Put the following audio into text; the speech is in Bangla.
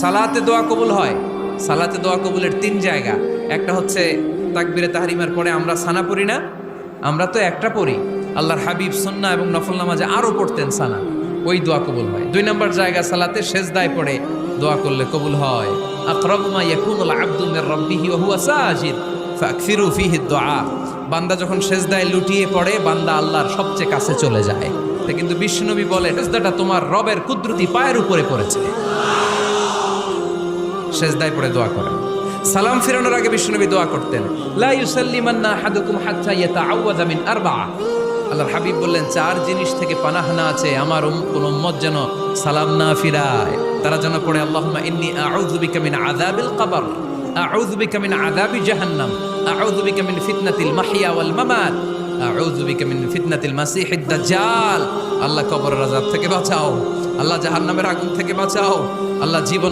সালাতে দোয়া কবুল হয়। সালাতে দোয়া কবুলের 3 জায়গা। একটা হচ্ছে তাকবীরে তাহরিমার পরে আমরা সানা পড়ি না, আমরা তো একটা পড়ি। আল্লাহর হাবিব সুন্নাহ এবং নফল নামাজে আরো পড়তেন সানা, ওই দোয়া কবুল হয়। 2 নম্বর জায়গা সালাতে সেজদায় পড়ে দোয়া করলে কবুল হয়। আকরাবু মা ইয়াকুনুল আবদু মির রাব্বিহি ওয়া হুয়া সাজিদ ফাকসিরু ফিহি দুআ। বান্দা যখন সেজদায় লুটিয়ে পড়ে বান্দা আল্লাহর সবচেয়ে কাছে চলে যায়। কিন্তু বিশ্বনবী বলে সেজদাটা তোমার রবের কুদরতি পায়ের উপরে পড়েছে। সেজদায় পড়ে দোয়া করেন। সালাম ফিরানোর আগে বিশ্বনবী দোয়া করতেন, লা ইউসাল্লিমান্না আহাদুকুম হাত্তা ইয়াতাআওয়াযা মিন আরবা'a। আল্লাহর হাবিব বললেন 4 জিনিস থেকে পানাহ না আছে আমার কোন উম্মত যেন সালাম না ফিরায়। তারা যেন পড়ে আল্লাহুম্মা ইন্নী আউযু বিকা মিন আযাবিল কবর, আউযু বিকা মিন আযাবি জাহান্নাম, আউযু বিকা মিন ফিতনাতিল মাহইয়া ওয়াল মামাত, আউযু বিকা মিন ফিতনাতিল মাসিহিদ দাজ্জাল। আল্লাহ কবরের আযাব থেকে বাঁচাও, আল্লাহ জাহান্নামের আগুন থেকে বাঁচাও, আল্লাহ জীবন